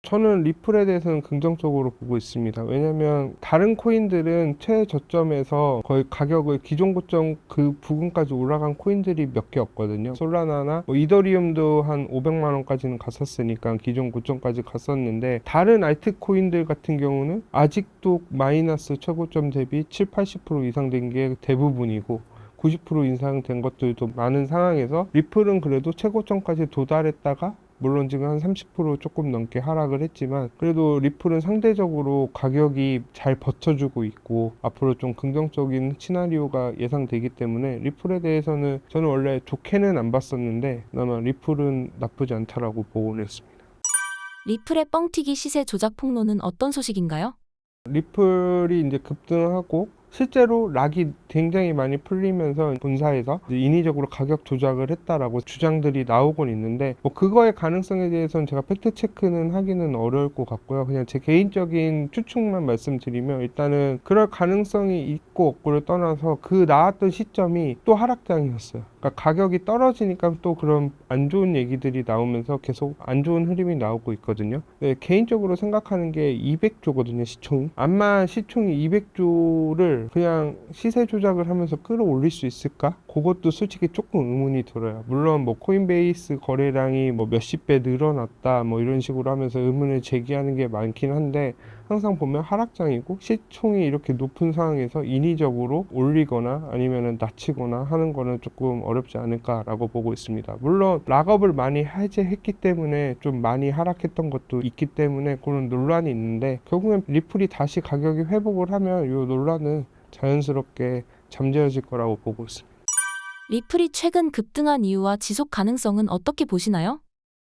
저는 리플에 대해서는 긍정적으로 보고 있습니다. 왜냐면 다른 코인들은 최저점에서 거의 가격을 기존 고점 그 부근까지 올라간 코인들이 몇 개 없거든요. 솔라나나 뭐 이더리움도 한 500만 원까지는 갔었으니까 기존 고점까지 갔었는데, 다른 알트 코인들 같은 경우는 아직도 마이너스 최고점 대비 7, 80% 이상 된 게 대부분이고 90% 인상된 것들도 많은 상황에서 리플은 그래도 최고점까지 도달했다가 물론 지금 한 30% 조금 넘게 하락을 했지만 그래도 리플은 상대적으로 가격이 잘 버텨주고 있고 앞으로 좀 긍정적인 시나리오가 예상되기 때문에 리플에 대해서는 저는 원래 좋게는 안 봤었는데 아마 리플은 나쁘지 않다라고 보고는 했습니다. 리플의 뻥튀기 시세 조작 폭로는 어떤 소식인가요? 리플이 이제 급등하고 실제로 락이 굉장히 많이 풀리면서 본사에서 이제 인위적으로 가격 조작을 했다라고 주장들이 나오곤 있는데, 뭐 그거의 가능성에 대해서는 제가 팩트 체크는 하기는 어려울 것 같고요. 그냥 제 개인적인 추측만 말씀드리면 일단은 그럴 가능성이 있고 없고를 떠나서 그 나왔던 시점이 또 하락장이었어요. 그러니까 가격이 떨어지니까 또 그런 안 좋은 얘기들이 나오면서 계속 안 좋은 흐름이 나오고 있거든요. 네, 개인적으로 생각하는 게 200조거든요, 시총이. 암만 시총이 200조를 그냥 시세 조작을 하면서 끌어올릴 수 있을까? 그것도 솔직히 조금 의문이 들어요. 물론 뭐 코인베이스 거래량이 뭐 몇십 배 늘어났다 뭐 이런 식으로 하면서 의문을 제기하는 게 많긴 한데, 항상 보면 하락장이고 시총이 이렇게 높은 상황에서 인위적으로 올리거나 아니면은 낮추거나 하는 거는 조금 어렵지 않을까라고 보고 있습니다. 물론 락업을 많이 해제했기 때문에 좀 많이 하락했던 것도 있기 때문에 그런 논란이 있는데, 결국엔 리플이 다시 가격이 회복을 하면 이 논란은 자연스럽게 잠재워질 거라고 보고 있습니다. 리플이 최근 급등한 이유와 지속 가능성은 어떻게 보시나요?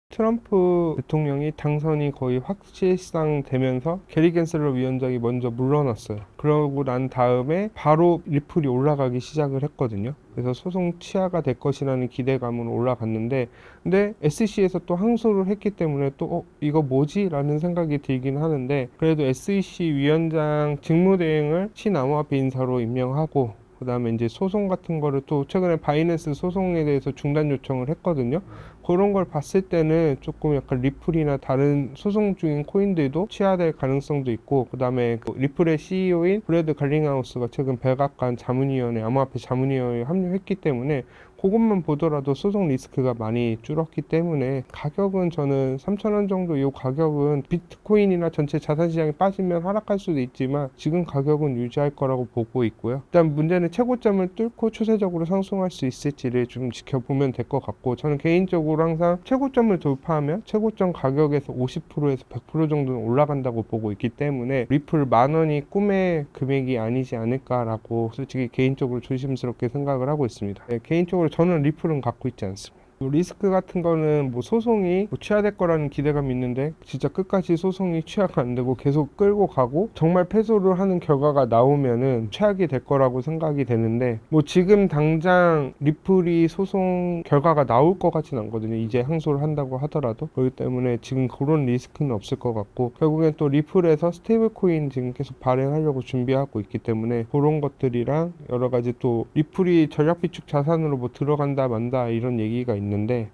트럼프 대통령이 당선이 거의 확실상 되면서 게리 겐슬러 위원장이 먼저 물러났어요. 그러고 난 다음에 바로 리플이 올라가기 시작을 했거든요. 그래서 소송 취하가 될 것이라는 기대감으로 올라갔는데, 근데 SEC에서 또 항소를 했기 때문에 또 이거 뭐지? 라는 생각이 들긴 하는데, 그래도 SEC 위원장 직무대행을 친암호화폐 인사로 임명하고, 그 다음에 이제 소송 같은 거를 또 최근에 바이낸스 소송에 대해서 중단 요청을 했거든요. 그런 걸 봤을 때는 조금 약간 리플이나 다른 소송 중인 코인들도 취하될 가능성도 있고, 그 다음에 리플의 CEO인 브래드 갈링하우스가 최근 백악관 자문위원회, 암호화폐 자문위원회에 합류했기 때문에 그것만 보더라도 소송 리스크가 많이 줄었기 때문에 가격은 저는 3,000원 정도, 이 가격은 비트코인이나 전체 자산시장이 빠지면 하락할 수도 있지만 지금 가격은 유지할 거라고 보고 있고요. 일단 문제는 최고점을 뚫고 추세적으로 상승할 수 있을지를 좀 지켜보면 될 것 같고, 저는 개인적으로 항상 최고점을 돌파하면 최고점 가격에서 50%에서 100% 정도는 올라간다고 보고 있기 때문에 리플 10,000원이 꿈의 금액이 아니지 않을까라고 솔직히 개인적으로 조심스럽게 생각을 하고 있습니다. 개인적으로 저는 리플은 갖고 있지 않습니다. 리스크 같은 거는 소송이 취하될 거라는 기대감이 있는데 진짜 끝까지 소송이 취하가 안 되고 계속 끌고 가고 정말 패소를 하는 결과가 나오면은 최악이 될 거라고 생각이 되는데, 지금 당장 리플이 소송 결과가 나올 것 같진 않거든요. 이제 항소를 한다고 하더라도. 그렇기 때문에 지금 그런 리스크는 없을 것 같고, 결국엔 또 리플에서 스테이블 코인 지금 계속 발행하려고 준비하고 있기 때문에 그런 것들이랑 여러 가지, 또 리플이 전략 비축 자산으로 들어간다 만다 이런 얘기가 있는데,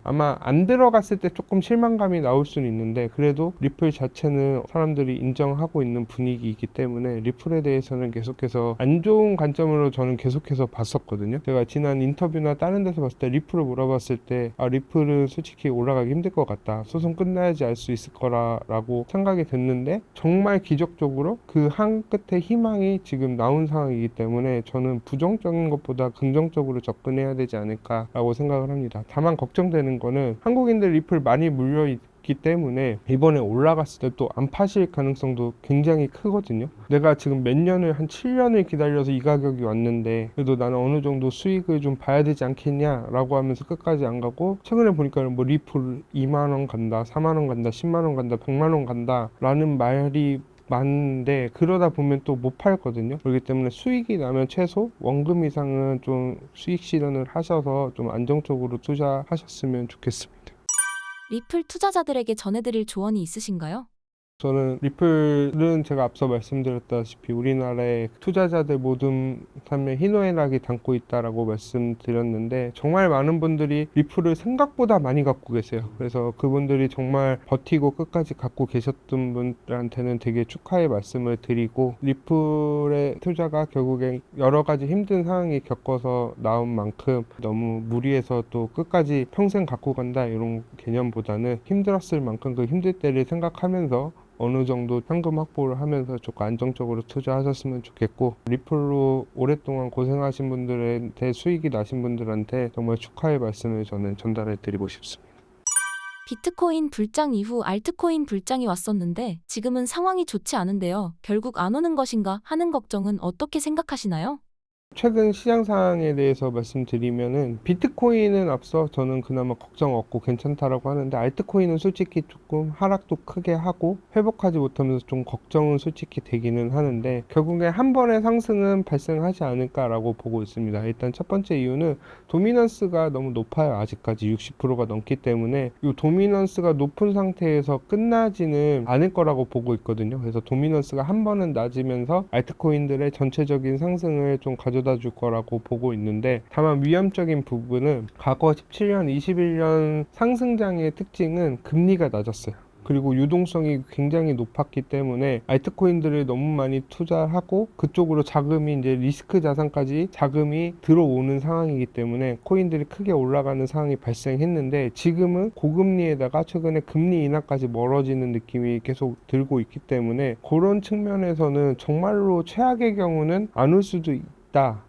아마 안 들어갔을 때 조금 실망감이 나올 수는 있는데, 그래도 리플 자체는 사람들이 인정하고 있는 분위기이기 때문에 리플에 대해서는 계속해서 안 좋은 관점으로 저는 계속해서 봤었거든요. 제가 지난 인터뷰나 다른 데서 봤을 때 리플을 물어봤을 때 리플은 솔직히 올라가기 힘들 것 같다, 소송 끝나야지 알 수 있을 거라고 생각이 됐는데, 정말 기적적으로 그 한 끝에 희망이 지금 나온 상황이기 때문에 저는 부정적인 것보다 긍정적으로 접근해야 되지 않을까라고 생각을 합니다. 다만 걱정되는 거는 한국인들 리플 많이 물려 있기 때문에 이번에 올라갔을 때 또 안 파실 가능성도 굉장히 크거든요. 내가 지금 몇 년을, 한 7년을 기다려서 이 가격이 왔는데 그래도 나는 어느 정도 수익을 좀 봐야 되지 않겠냐라고 하면서 끝까지 안 가고, 최근에 보니까 리플 2만원 간다, 4만원 간다, 10만원 간다, 100만원 간다 라는 말이 많은데, 그러다 보면 또 못 팔거든요. 그렇기 때문에 수익이 나면 최소 원금 이상은 좀 수익 실현을 하셔서 좀 안정적으로 투자하셨으면 좋겠습니다. 리플 투자자들에게 전해드릴 조언이 있으신가요? 저는 리플은 제가 앞서 말씀드렸다시피 우리나라의 투자자들 모든 삶에 희노애락이 담고 있다라고 말씀드렸는데, 정말 많은 분들이 리플을 생각보다 많이 갖고 계세요. 그래서 그분들이 정말 버티고 끝까지 갖고 계셨던 분들한테는 되게 축하의 말씀을 드리고, 리플의 투자가 결국엔 여러 가지 힘든 상황이 겪어서 나온 만큼 너무 무리해서 또 끝까지 평생 갖고 간다 이런 개념보다는 힘들었을 만큼 그 힘들 때를 생각하면서 어느 정도 현금 확보를 하면서 조금 안정적으로 투자하셨으면 좋겠고, 리플로 오랫동안 고생하신 분들한테, 수익이 나신 분들한테 정말 축하의 말씀을 저는 전달해 드리고 싶습니다. 비트코인 불장 이후 알트코인 불장이 왔었는데 지금은 상황이 좋지 않은데요. 결국 안 오는 것인가 하는 걱정은 어떻게 생각하시나요? 최근 시장 상황에 대해서 말씀드리면은, 비트코인은 앞서 저는 그나마 걱정 없고 괜찮다라고 하는데, 알트코인은 솔직히 조금 하락도 크게 하고 회복하지 못하면서 좀 걱정은 솔직히 되기는 하는데, 결국에 한 번의 상승은 발생하지 않을까라고 보고 있습니다. 일단 첫 번째 이유는 도미넌스가 너무 높아요. 아직까지 60%가 넘기 때문에 이 도미넌스가 높은 상태에서 끝나지는 않을 거라고 보고 있거든요. 그래서 도미넌스가 한 번은 낮으면서 알트코인들의 전체적인 상승을 좀 가져다 줄 거라고 보고 있는데, 다만 위험적인 부분은 과거 17년, 21년 상승장의 특징은 금리가 낮았어요. 그리고 유동성이 굉장히 높았기 때문에 알트코인들을 너무 많이 투자하고 그쪽으로 자금이, 이제 리스크 자산까지 자금이 들어오는 상황이기 때문에 코인들이 크게 올라가는 상황이 발생했는데, 지금은 고금리에다가 최근에 금리 인하까지 멀어지는 느낌이 계속 들고 있기 때문에 그런 측면에서는 정말로 최악의 경우는 안 올 수도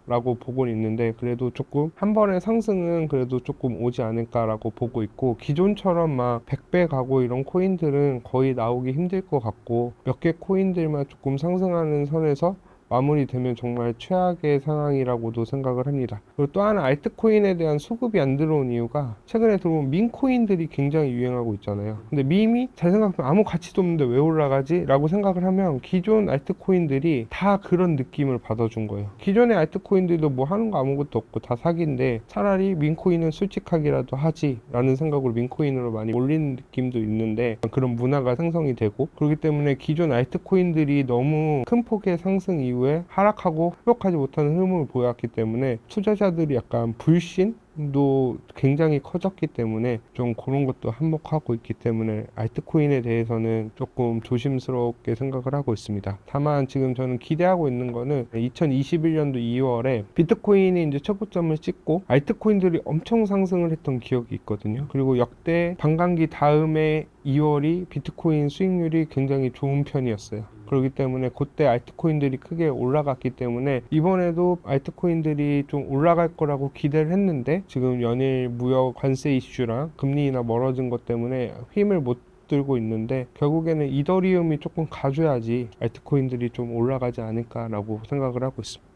라고 보고 있는데, 그래도 조금 한 번의 상승은 그래도 조금 오지 않을까라고 보고 있고, 기존처럼 막 100배 가고 이런 코인들은 거의 나오기 힘들 것 같고, 몇 개 코인들만 조금 상승하는 선에서 마무리되면 정말 최악의 상황이라고도 생각을 합니다. 그리고 또 하나 알트코인에 대한 수급이 안 들어온 이유가 최근에 들어온 밈코인들이 굉장히 유행하고 있잖아요. 근데 밈이 잘 생각하면 아무 가치도 없는데 왜 올라가지? 라고 생각을 하면 기존 알트코인들이 다 그런 느낌을 받아준 거예요. 기존의 알트코인들도 뭐 하는 거 아무것도 없고 다 사기인데 차라리 밈코인은 솔직하기라도 하지 라는 생각으로 밈코인으로 많이 올리는 느낌도 있는데 그런 문화가 생성이 되고 그렇기 때문에 기존 알트코인들이 너무 큰 폭의 상승 이후에 하락하고 회복하지 못하는 흐름을 보였기 때문에 투자자들이 약간 불신도 굉장히 커졌기 때문에 좀 그런 것도 한몫하고 있기 때문에 알트코인에 대해서는 조금 조심스럽게 생각을 하고 있습니다. 다만 지금 저는 기대하고 있는 거는 2021년도 2월에 비트코인이 이제 최고점을 찍고 알트코인들이 엄청 상승을 했던 기억이 있거든요. 그리고 역대 반감기 다음에 2월이 비트코인 수익률이 굉장히 좋은 편이었어요. 그렇기 때문에 그때 알트코인들이 크게 올라갔기 때문에 이번에도 알트코인들이 좀 올라갈 거라고 기대를 했는데 지금 연일 무역 관세 이슈랑 금리 인하 멀어진 것 때문에 힘을 못 들고 있는데 결국에는 이더리움이 조금 가줘야지 알트코인들이 좀 올라가지 않을까라고 생각을 하고 있습니다.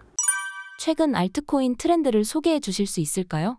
최근 알트코인 트렌드를 소개해 주실 수 있을까요?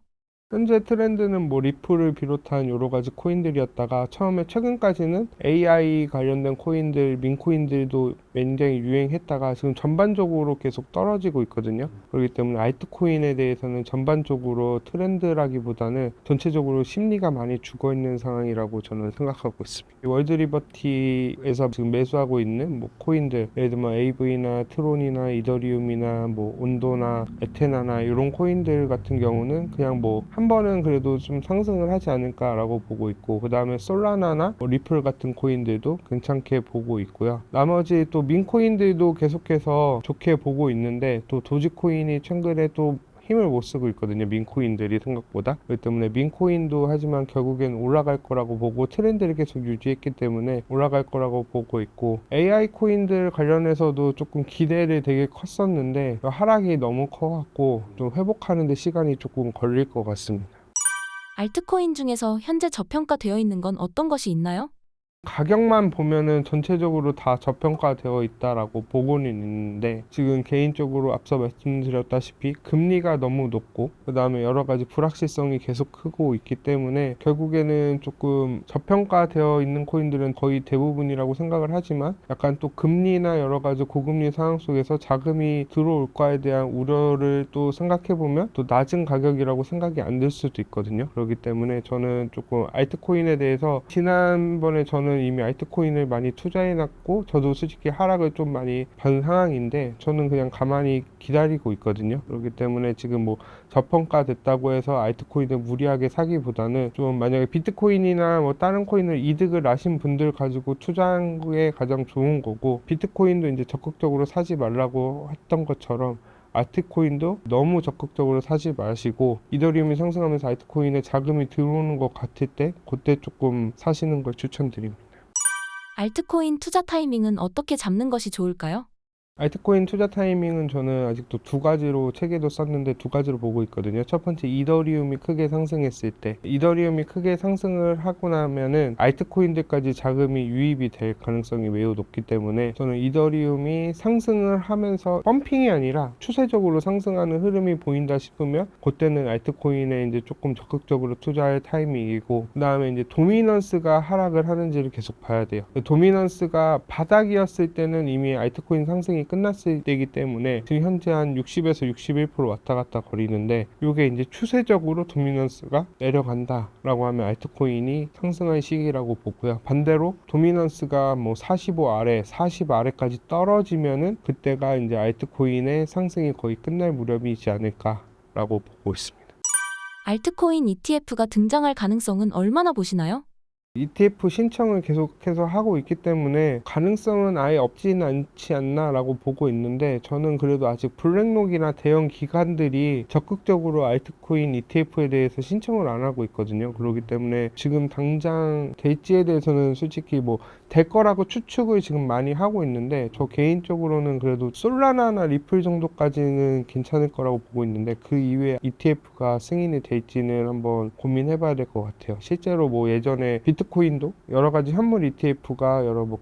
현재 트렌드는 뭐 리플을 비롯한 여러 가지 코인들이었다가 처음에 최근까지는 AI 관련된 코인들, 민코인들도 굉장히 유행했다가 지금 전반적으로 계속 떨어지고 있거든요. 그렇기 때문에 알트코인에 대해서는 전반적으로 트렌드라기보다는 전체적으로 심리가 많이 죽어 있는 상황이라고 저는 생각하고 있습니다. 월드리버티에서 지금 매수하고 있는 뭐 코인들, 예를 들면 AV나 트론이나 이더리움이나 뭐 온도나 에테나나 이런 코인들 같은 경우는 그냥 뭐 한 번은 그래도 좀 상승을 하지 않을까라고 보고 있고 그 다음에 솔라나나 뭐 리플 같은 코인들도 괜찮게 보고 있고요. 나머지 또 민코인들도 계속해서 좋게 보고 있는데 또 도지코인이 최근에 또 힘을 못 쓰고 있거든요. 민코인들이 생각보다. 그렇기 때문에 민코인도 하지만 결국엔 올라갈 거라고 보고 트렌드를 계속 유지했기 때문에 올라갈 거라고 보고 있고 AI 코인들 관련해서도 조금 기대를 되게 컸었는데 하락이 너무 커갖고 좀 회복하는 데 시간이 조금 걸릴 것 같습니다. 알트코인 중에서 현재 저평가되어 있는 건 어떤 것이 있나요? 가격만 보면은 전체적으로 다 저평가되어 있다라고 보고는 있는데 지금 개인적으로 앞서 말씀드렸다시피 금리가 너무 높고 그 다음에 여러 가지 불확실성이 계속 크고 있기 때문에 결국에는 조금 저평가되어 있는 코인들은 거의 대부분이라고 생각을 하지만 약간 또 금리나 여러 가지 고금리 상황 속에서 자금이 들어올까에 대한 우려를 또 생각해 보면 또 낮은 가격이라고 생각이 안 들 수도 있거든요. 그렇기 때문에 저는 조금 알트코인에 대해서 지난번에 저는 이미 알트코인을 많이 투자해놨고 저도 솔직히 하락을 좀 많이 받은 상황인데 저는 그냥 가만히 기다리고 있거든요. 그렇기 때문에 지금 뭐 저평가 됐다고 해서 알트코인을 무리하게 사기보다는 좀 만약에 비트코인이나 뭐 다른 코인을 이득을 나신 분들 가지고 투자한 게 가장 좋은 거고 비트코인도 이제 적극적으로 사지 말라고 했던 것처럼 알트코인도 너무 적극적으로 사지 마시고 이더리움이 상승하면서 알트코인에 자금이 들어오는 것 같을 때 그때 조금 사시는 걸 추천드립니다. 알트코인 투자 타이밍은 어떻게 잡는 것이 좋을까요? 알트코인 투자 타이밍은 저는 아직도 두 가지로 책에도 썼는데 두 가지로 보고 있거든요. 첫 번째 이더리움이 크게 상승했을 때 이더리움이 크게 상승을 하고 나면은 알트코인들까지 자금이 유입이 될 가능성이 매우 높기 때문에 저는 이더리움이 상승을 하면서 펌핑이 아니라 추세적으로 상승하는 흐름이 보인다 싶으면 그때는 알트코인에 이제 조금 적극적으로 투자할 타이밍이고 그 다음에 이제 도미넌스가 하락을 하는지를 계속 봐야 돼요. 도미넌스가 바닥이었을 때는 이미 알트코인 상승이 끝났을 때이기 때문에 지금 현재 한 60에서 61% 왔다 갔다 거리는데 이게 이제 추세적으로 도미넌스가 내려간다 라고 하면 알트코인이 상승할 시기라고 보고요. 반대로 도미넌스가 뭐 45 아래 40 아래까지 떨어지면은 그때가 이제 알트코인의 상승이 거의 끝날 무렵이지 않을까 라고 보고 있습니다. 알트코인 ETF가 등장할 가능성은 얼마나 보시나요? ETF 신청을 계속해서 하고 있기 때문에 가능성은 아예 없지는 않지 않나라고 보고 있는데 저는 그래도 아직 블랙록이나 대형 기관들이 적극적으로 알트코인 ETF에 대해서 신청을 안 하고 있거든요. 그렇기 때문에 지금 당장 될지에 대해서는 솔직히 뭐 될 거라고 추측을 지금 많이 하고 있는데 저 개인적으로는 그래도 솔라나나 리플 정도까지는 괜찮을 거라고 보고 있는데 그 이후에 ETF가 승인이 될지는 한번 고민해 봐야 될 것 같아요. 실제로 뭐 예전에 비트코인도 여러 가지 현물 ETF가 여러 뭐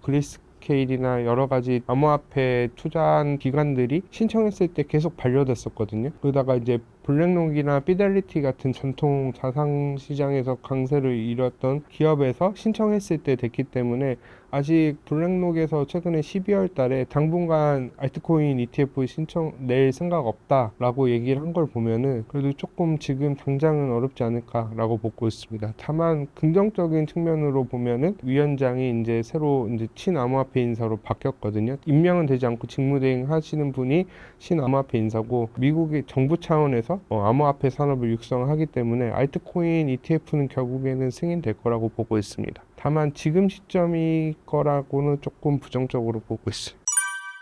그레이스케일이나 여러 가지 암호화폐 투자한 기관들이 신청했을 때 계속 반려됐었거든요. 그러다가 이제 블랙록이나 피델리티 같은 전통 자산 시장에서 강세를 이뤘던 기업에서 신청했을 때 됐기 때문에 아직 블랙록에서 최근에 12월 달에 당분간 알트코인 ETF 신청 낼 생각 없다라고 얘기를 한 걸 보면은 그래도 조금 지금 당장은 어렵지 않을까라고 보고 있습니다. 다만 긍정적인 측면으로 보면은 위원장이 이제 새로 이제 친암호화폐 인사로 바뀌었거든요. 임명은 되지 않고 직무대행 하시는 분이 신암호화폐 인사고 미국의 정부 차원에서 암호화폐 산업을 육성하기 때문에 알트코인 ETF는 결국에는 승인될 거라고 보고 있습니다. 다만 지금 시점일 거라고는 조금 부정적으로 보고 있어요.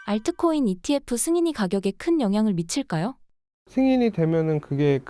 알트코인 ETF 승인이 가격에 큰 영향을 미칠까요? 승인이 되면은 그게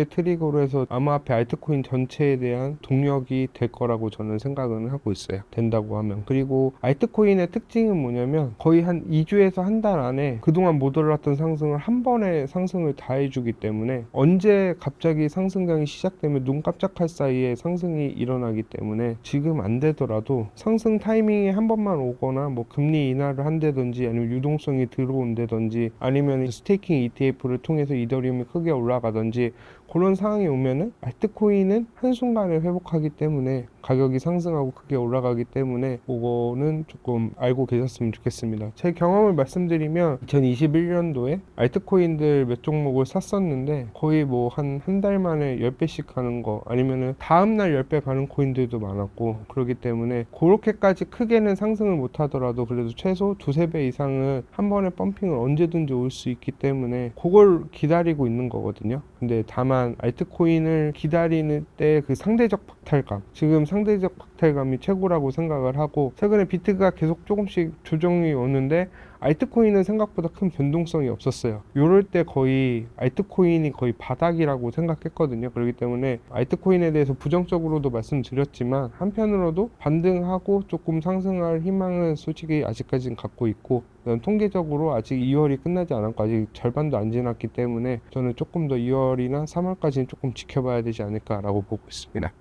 트리거로 해서 암호화폐 알트코인 전체에 대한 동력이 될 거라고 저는 생각은 하고 있어요. 된다고 하면. 그리고 알트코인의 특징은 뭐냐면 거의 한 2주에서 한 달 안에 그동안 못 올랐던 상승을 한 번에 상승을 다 해주기 때문에 언제 갑자기 상승장이 시작되면 눈 깜짝할 사이에 상승이 일어나기 때문에 지금 안 되더라도 상승 타이밍에 한 번만 오거나 뭐 금리 인하를 한다든지 아니면 유동성이 들어온다든지 아니면 스테이킹 ETF를 통해서 이더리움이 크게 올라가든지 그런 상황이 오면은 알트코인은 한순간에 회복하기 때문에 가격이 상승하고 크게 올라가기 때문에 그거는 조금 알고 계셨으면 좋겠습니다. 제 경험을 말씀드리면 2021년도에 알트코인들 몇 종목을 샀었는데 거의 뭐 한 달 만에 10배씩 가는 거 아니면은 다음날 10배 가는 코인들도 많았고 그렇기 때문에 그렇게까지 크게는 상승을 못 하더라도 그래도 최소 두세 배 이상은 한 번에 펌핑을 언제든지 올 수 있기 때문에 그걸 기다리고 있는 거거든요. 근데 다만 알트코인을 기다리는 때 그 상대적 박탈감, 지금 상대적 박탈감이 최고라고 생각을 하고 최근에 비트가 계속 조금씩 조정이 오는데 알트코인은 생각보다 큰 변동성이 없었어요. 요럴 때 거의 알트코인이 거의 바닥이라고 생각했거든요. 그렇기 때문에 알트코인에 대해서 부정적으로도 말씀드렸지만 한편으로도 반등하고 조금 상승할 희망은 솔직히 아직까지는 갖고 있고 통계적으로 아직 2월이 끝나지 않았고 아직 절반도 안 지났기 때문에 저는 조금 더 2월이나 3월까지는 조금 지켜봐야 되지 않을까라고 보고 있습니다.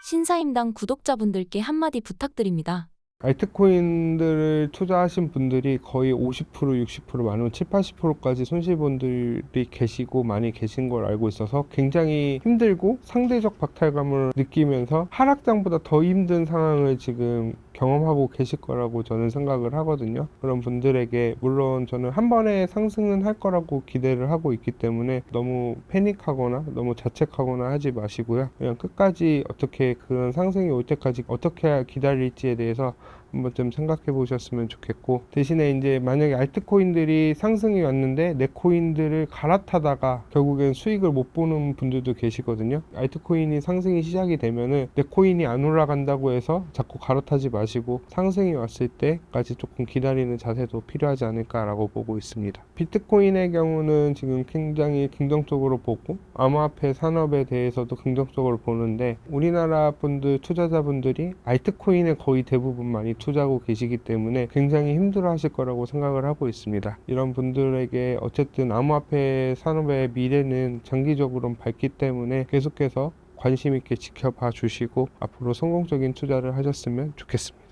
신사임당 구독자분들께 한마디 부탁드립니다. 알트코인들을 투자하신 분들이 거의 50%, 60% 많으면 7, 80%까지 손실분들이 계시고 많이 계신 걸 알고 있어서 굉장히 힘들고 상대적 박탈감을 느끼면서 하락장보다 더 힘든 상황을 지금 경험하고 계실 거라고 저는 생각을 하거든요. 그런 분들에게 물론 저는 한 번에 상승은 할 거라고 기대를 하고 있기 때문에 너무 패닉하거나 너무 자책하거나 하지 마시고요. 그냥 끝까지 어떻게 그런 상승이 올 때까지 어떻게 기다릴지에 대해서 한번 좀 생각해 보셨으면 좋겠고 대신에 이제 만약에 알트코인들이 상승이 왔는데 내 코인들을 갈아타다가 결국엔 수익을 못 보는 분들도 계시거든요. 알트코인이 상승이 시작이 되면은 내 코인이 안 올라간다고 해서 자꾸 갈아타지 마시고 상승이 왔을 때까지 조금 기다리는 자세도 필요하지 않을까라고 보고 있습니다. 비트코인의 경우는 지금 굉장히 긍정적으로 보고 암호화폐 산업에 대해서도 긍정적으로 보는데 우리나라 분들 투자자분들이 알트코인에 거의 대부분 많이 투자하고 계시기 때문에 굉장히 힘들어 하실 거라고 생각을 하고 있습니다. 이런 분들에게 어쨌든 암호화폐 산업의 미래는 장기적으로 밝기 때문에 계속해서 관심 있게 지켜봐 주시고 앞으로 성공적인 투자를 하셨으면 좋겠습니다.